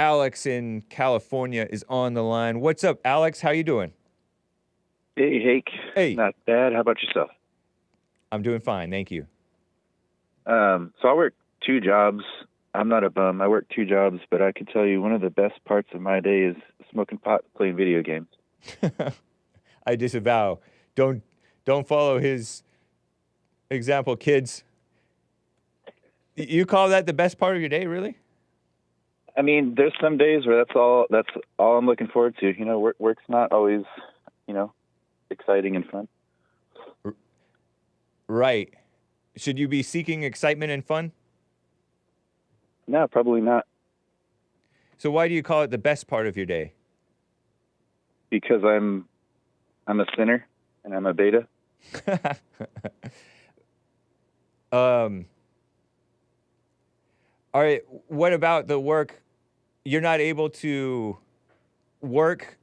Alex in California is on the line. What's up, Alex? How you doing? Hey, Hake. Hey, Not bad. How about yourself? I'm doing fine, thank you. So I work two jobs. I'm not a bum. I work two jobs, but I can tell you one of the best parts of my day is smoking pot, playing video games. I disavow. Don't don't follow his example, kids. You call that the best part of your day, really? I mean, there's some days where that's all I'm looking forward to. Work's not always, you know, exciting and fun. R- right. Should you be seeking excitement and fun? No, probably not, So why do you call it the best part of your day? because I'm a sinner and I'm a beta. um, all right. What about the work? You're not able to work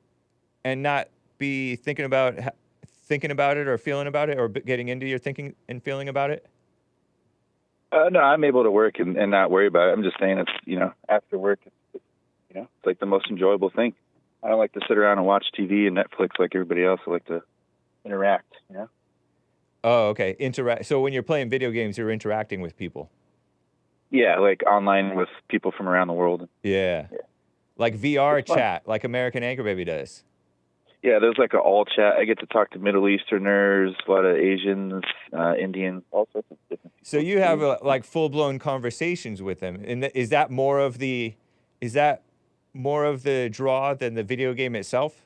and not be thinking about it or feeling about it or getting into your thinking and feeling about it. No, I'm able to work and not worry about it. I'm just saying it's, after work, it's like the most enjoyable thing. I don't like to sit around and watch TV and Netflix like everybody else. I like to interact. Oh, okay. Interact. So when you're playing video games, you're interacting with people. Yeah, like online with people from around the world. Yeah. Yeah, Like VR it's fun. chat, like American Anchor Baby does. Yeah, there's like an all chat. I get to talk to Middle Easterners, a lot of Asians, Indians, all sorts of different So people. you have like full blown conversations with them, and is that more of the draw than the video game itself?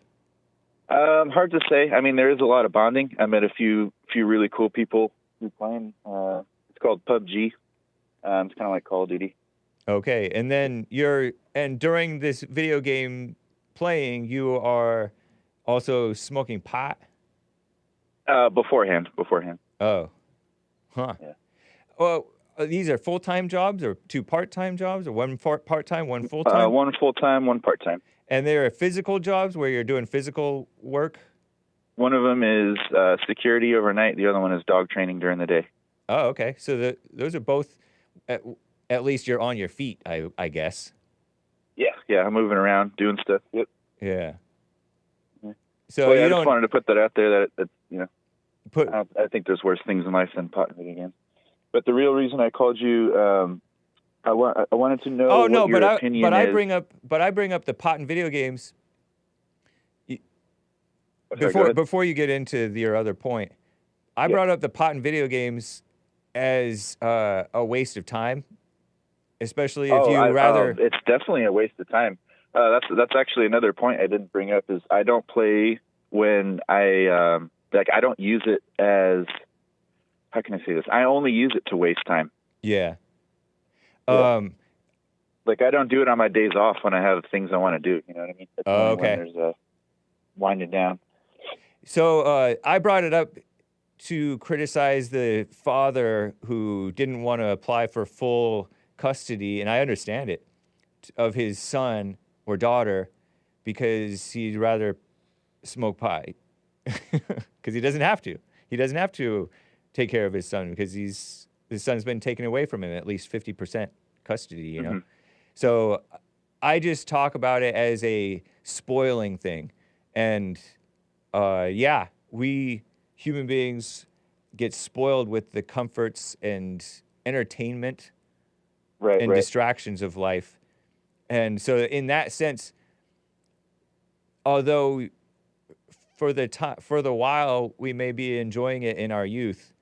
Hard to say. I mean, there is a lot of bonding. I met a few really cool people who playing. It's called PUBG. It's kind of like Call of Duty. Okay, and then and during this video game playing, you are also smoking pot. Beforehand. Oh, huh. Yeah. Well, these are full time jobs or two part time jobs or one part time, one full time, One full time, one part time. and they're physical jobs where you're doing physical work. One of them is security overnight. The other one is dog training during the day. Oh, okay. So those are both at, at least you're on your feet, I guess. Yeah. I'm moving around, doing stuff. Yep. Yeah. Yeah. So Well, yeah, you I just don't wanted to put that out there that put I think there's worse things in life than pot and video games. But the real reason I called you, I wanted to know Oh what no, your opinion is. but I bring up the pot and video games Oh, sorry, go ahead. before you get into your other point. I Yeah. brought up the pot and video games as a waste of time, especially if you rather. It's definitely a waste of time. That's actually another point I didn't bring up is I don't play when I don't use it as, how can I say this? I only use it to waste time. Yeah. Yeah. Um. Like I don't do it on my days off when I have things I want to do. You know what I mean? It's Oh, only when okay. there's a winding down. So I brought it up to criticize the father who didn't want to apply for full custody, and I understand it, of his son or daughter because he'd rather smoke pot because he doesn't have to. He doesn't have to take care of his son because his son's been taken away from him at least 50% custody, you know? Hmm. So I just talk about it as a spoiling thing. And yeah, we human beings get spoiled with the comforts and entertainment Right, and right. distractions of life. And so, in that sense, although for the while we may be enjoying it in our youth,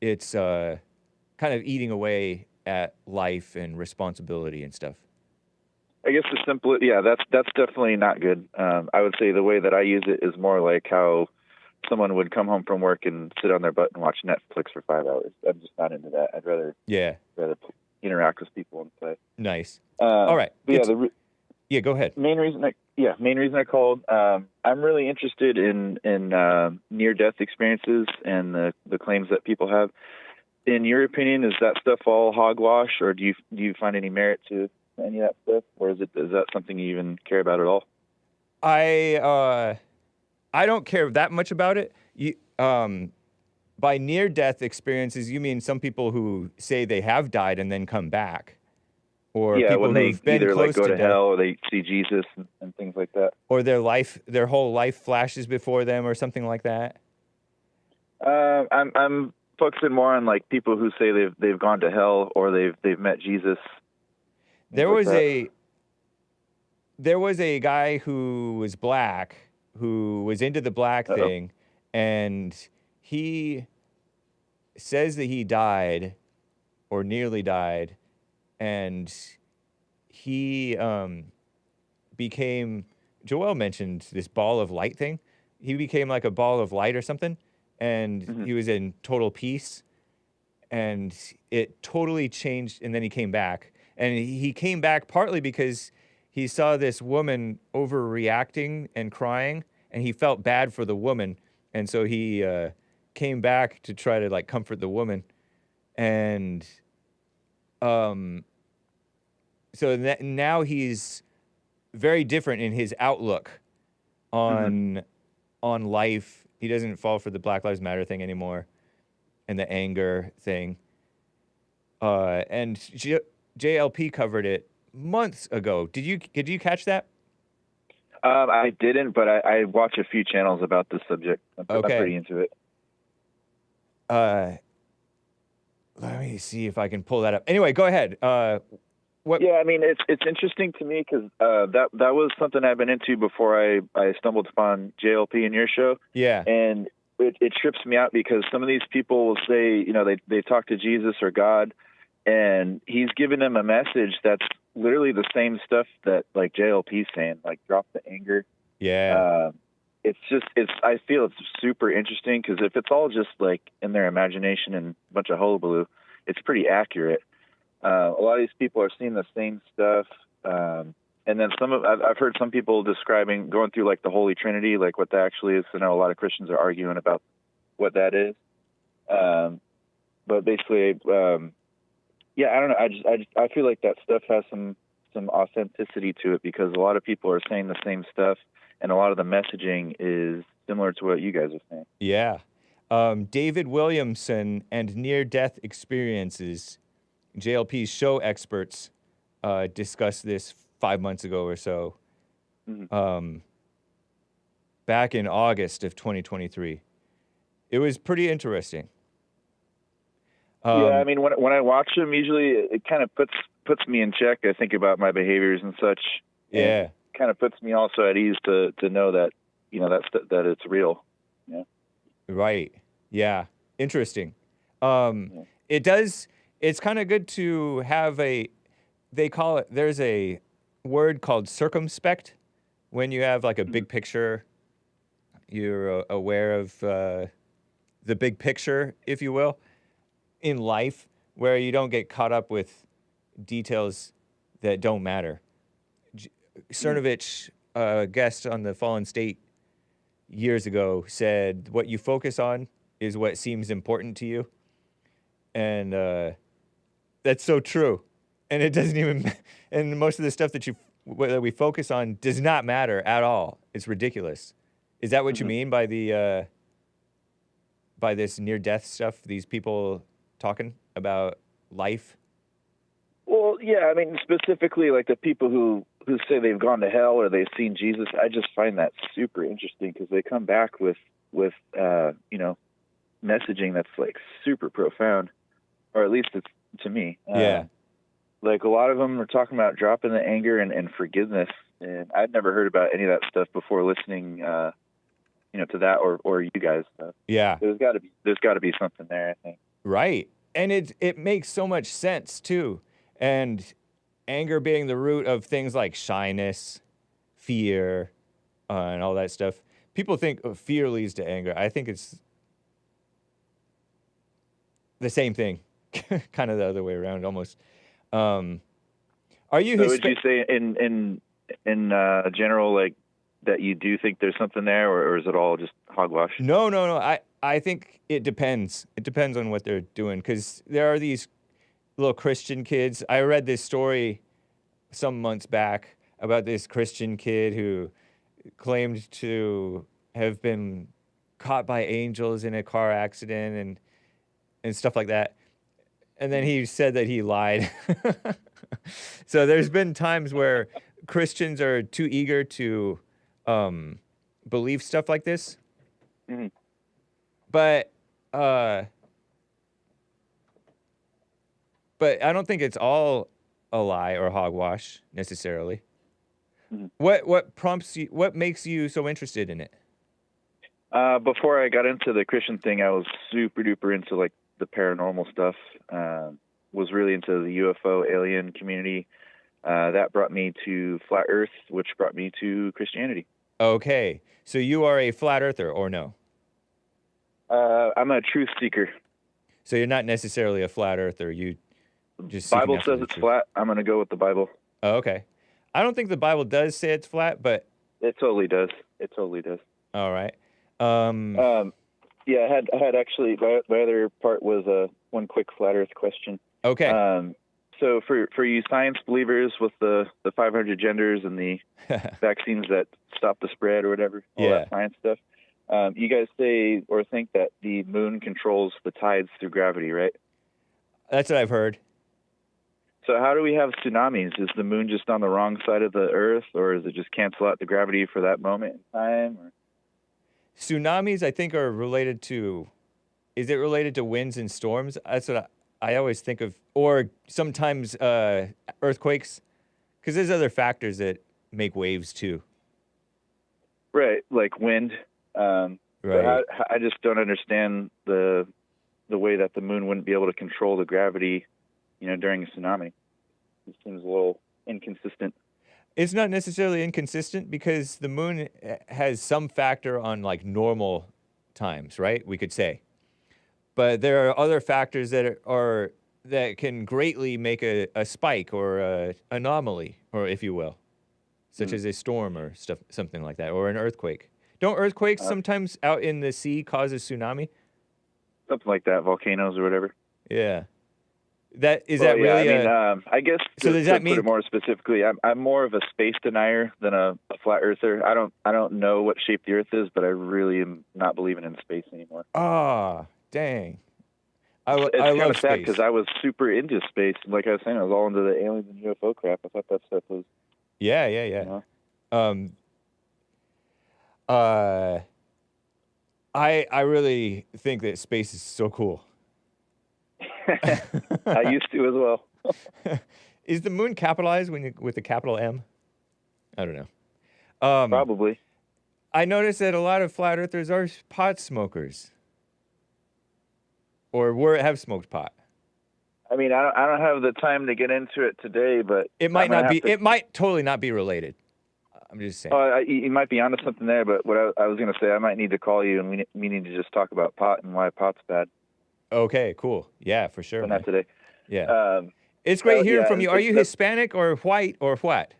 it's kind of eating away at life and responsibility and stuff. I guess the simple, yeah, that's definitely not good. I would say the way that I use it is more like how someone would come home from work and sit on their butt and watch Netflix for 5 hours. I'm just not into that. I'd Yeah, rather interact with people and play. nice. All right, But yeah, the yeah. Go ahead. main reason I called. I'm really interested in near death experiences and the claims that people have. In your opinion, is that stuff all hogwash, or do you find any merit to any of that stuff, or is that something you even care about at all? I uh, I don't care that much about it. By near death experiences, you mean some people who say they have died and then come back. or Yeah, people when they who've been either like close go to to death, hell or they see Jesus and things like that. or their whole life flashes before them, or something like that. I'm focusing more on like people who say they've gone to hell or they've met Jesus, things There like was that. a there was a guy who was black who was into the black Uh-oh. thing, and he says that he died or nearly died, and he became. Joel mentioned this ball of light thing. He became like a ball of light or something, and Hmm. he was in total peace, and it totally changed. And then he came back, and he came back partly because he saw this woman overreacting and crying, and he felt bad for the woman, and so he came back to try to like comfort the woman, and um, so now he's very different in his outlook Hmm. on life. He doesn't fall for the Black Lives Matter thing anymore and the anger thing. And JLP covered it months ago. Did you catch that? I didn't, but I watch a few channels about this subject. I'm pretty Okay. into it. Uh, Let me see if I can pull that up. Anyway, go ahead. What? Yeah, I mean it's interesting to me because that was something I've been into before I stumbled upon JLP in your show, Yeah. and it trips me out because some of these people will say, you know, they talk to Jesus or God, and he's giving them a message that's literally the same stuff that like JLP's saying, like drop the anger. Yeah. Uh, I feel it's super interesting because if it's all just like in their imagination and a bunch of hullabaloo, it's pretty accurate. A lot of these people are seeing the same stuff. And then I've heard some people describing going through like the Holy Trinity, like what that actually is. I know a lot of Christians are arguing about what that is. But basically, yeah, I don't know. I feel like that stuff has some authenticity to it because a lot of people are saying the same stuff, and a lot of the messaging is similar to what you guys are saying. Yeah. David Williamson and near-death experiences. JLP's show experts discussed this 5 months ago or so, Mm-hmm. back in August of 2023. It was pretty interesting. Yeah, I mean, when I watch them, usually it kind of puts me in check. I think about my behaviors and such, and Yeah. it kind of puts me also at ease to know that that it's real. Yeah. Right. Yeah. Interesting. Yeah. It does. It's kind of good to have they call it, there's a word called circumspect when you have like a Mm-hmm. big picture. You're aware of the big picture, if you will, in life, where you don't get caught up with details that don't matter. Cernovich, a guest on the Fallen State years ago, said, "What you focus on is what seems important to you," and that's so true. And it doesn't even, and most of the stuff that we focus on does not matter at all. It's ridiculous. Is that what you Mm-hmm. mean by by this near-death stuff? These people talking about life? Well, yeah, I mean, specifically like the people who say they've gone to hell or they've seen Jesus. I just find that super interesting because they come back with you know, messaging that's like super profound, or at least it's to me. Yeah. Like a lot of them are talking about dropping the anger and forgiveness, and I'd never heard about any of that stuff before listening, you know, to that or you guys. Yeah. There's got to be something there, I think. Right. And it makes so much sense too. And anger being the root of things like shyness, fear, and all that stuff. People think fear leads to anger. I think it's the same thing, kind of the other way around almost. Are you So would you Hispanic? say in general, like that you do think there's something there, or is it all just hogwash? No, no, no. I think it depends. It depends on what they're doing because there are these little Christian kids. I read this story some months back about this Christian kid who claimed to have been caught by angels in a car accident and stuff like that. And then he said that he lied. So there's been times where Christians are too eager to believe stuff like this, Hmm. but uh, but I don't think it's all a lie or hogwash necessarily. Hmm. What prompts you? What makes you so interested in it? Before I got into the Christian thing, I was super duper into like the paranormal stuff. Was really into the UFO alien community. That brought me to flat Earth, which brought me to Christianity. Okay, so you are a flat earther, or no? I'm a truth seeker. So you're not necessarily a flat earther. You just seeking Bible after says the it's truth. flat. I'm gonna go with the Bible. Oh, okay. I don't think the Bible does say it's flat, but It totally does. It totally does. all right. Yeah, I had actually my other part was one quick flat Earth question. Okay. So for you science believers with the 500 genders and the vaccines that stop the spread or whatever, all Yeah. that science stuff, you guys say or think that the moon controls the tides through gravity, right? That's what I've heard. So how do we have tsunamis? Is the moon just on the wrong side of the Earth, or does it just cancel out the gravity for that moment in time? Or? Tsunamis, I think, are related to. Is it related to winds and storms? That's what I always think of. Or sometimes earthquakes, because there's other factors that make waves too. Right, like wind. But Right. I just don't understand the way that the moon wouldn't be able to control the gravity, during a tsunami. It seems a little inconsistent. It's not necessarily inconsistent because the moon has some factor on like normal times, right? We could say. But there are other factors that can greatly make a spike or a anomaly, or if you will, such as a storm or something like that, or an earthquake. Don't earthquakes Uh, sometimes out in the sea cause a tsunami? Something like that, volcanoes or whatever. Yeah. That is Well, that yeah, I really mean, a I guess so does to that put it mean more specifically, I'm more of a space denier than a flat earther. I don't know what shape the Earth is, but I really am not believing in space anymore. ah, dang. It's I kind love of sad because space. I was super into space. Like I was saying, I was all into the aliens and UFO crap. I thought that stuff was, Yeah, yeah, you yeah. know. Um uh I really think that space is so cool. I used to as well. Is the moon capitalized with the capital M? I don't know. Probably. I noticed that a lot of flat earthers are pot smokers, or have smoked pot. I mean, I don't have the time to get into it today, but It I'm might gonna not be. have to. It might totally not be related. I'm just saying. You might be onto something there, but what I was gonna say, I might need to call you and we need to just talk about pot and why pot's bad, Okay, cool. Yeah, for sure, but man. not today. Yeah, Um, it's great hearing yeah, from you. Are you Hispanic or white or what?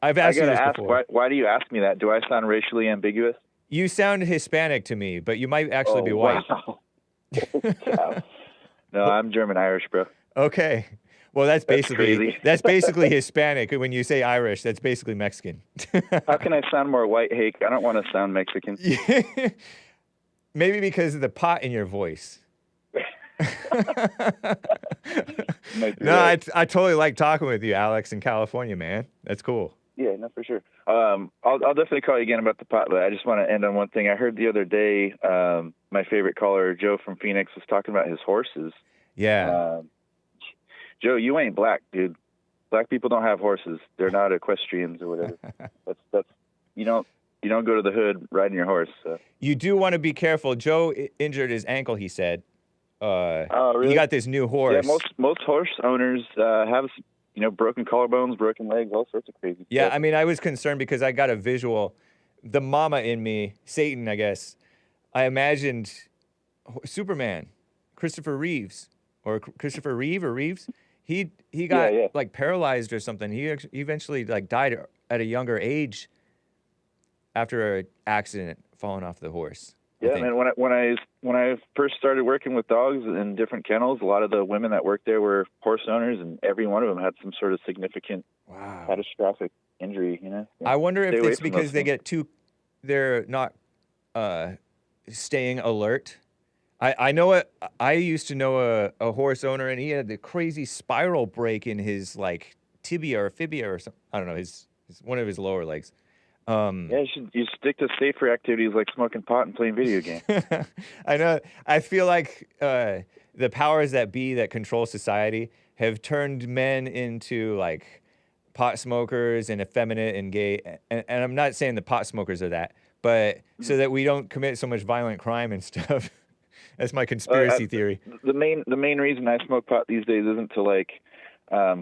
I've I asked you gotta this ask, before. why do you ask me that? Do I sound racially ambiguous? You sound Hispanic to me, but you might actually Oh be white. wow! No, I'm German Irish, bro. Okay. Well, that's Crazy. basically Hispanic. When you say Irish, that's basically Mexican. How can I sound more white, Hake? I don't want to sound Mexican. Maybe because of the pot in your voice. No, Right. I totally like talking with you, Alex, in California, man. That's cool. Yeah, no, for sure. I'll definitely call you again about the pot, but I just want to end on one thing. I heard the other day, my favorite caller, Joe from Phoenix, was talking about his horses. Yeah. Joe, you ain't black, dude. Black people don't have horses. They're not equestrians or whatever. That's you don't go to the hood riding your horse. So. You do want to be careful. Joe injured his ankle, he said. Oh, really? He got this new horse. Yeah, most horse owners have broken collarbones, broken legs, all sorts of crazy Yeah, stuff. I mean, I was concerned because I got a visual. The mama in me, Satan, I guess. I imagined Superman, Christopher Reeves, or Christopher Reeve or Reeves. He got Yeah. like paralyzed or something. He eventually like died at a younger age after an accident, falling off the horse. Yeah, man. When I first started working with dogs in different kennels, a lot of the women that worked there were horse owners, and every one of them had some sort of significant, catastrophic injury. Yeah. I wonder if Stay away it's from because those things. they're not staying alert. I know I used to know a horse owner, and he had the crazy spiral break in his like tibia or fibia or something. I don't know, his one of his lower legs. Yeah, you stick to safer activities like smoking pot and playing video games. I know. I feel like the powers that be that control society have turned men into like pot smokers and effeminate and gay. And I'm not saying the pot smokers are that, but so that we don't commit so much violent crime and stuff. That's my conspiracy theory. The main reason I smoke pot these days isn't to like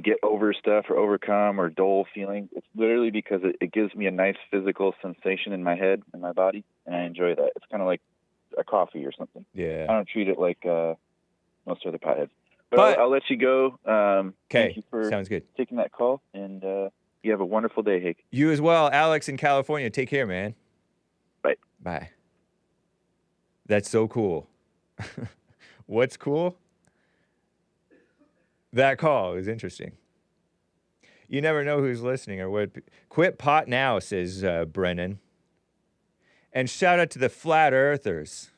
get over stuff or overcome or dull feelings. It's literally because it gives me a nice physical sensation in my head and my body, and I enjoy that. It's kind of like a coffee or something. Yeah. I don't treat it like most other potheads. But I'll let you go. Okay. Thank you for Sounds good. taking that call, and you have a wonderful day, Hake. You as well, Alex in California. Take care, man. Bye. Bye. That's so cool. What's cool? That call is interesting. You never know who's listening or what. Quit pot now, says Brennan. And shout out to the Flat Earthers.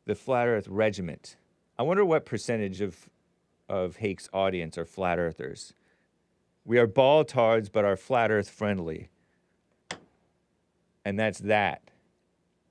The Flat Earth Regiment. I wonder what percentage of Hake's audience are Flat Earthers. We are ball tards, but are Flat Earth friendly. And that's that.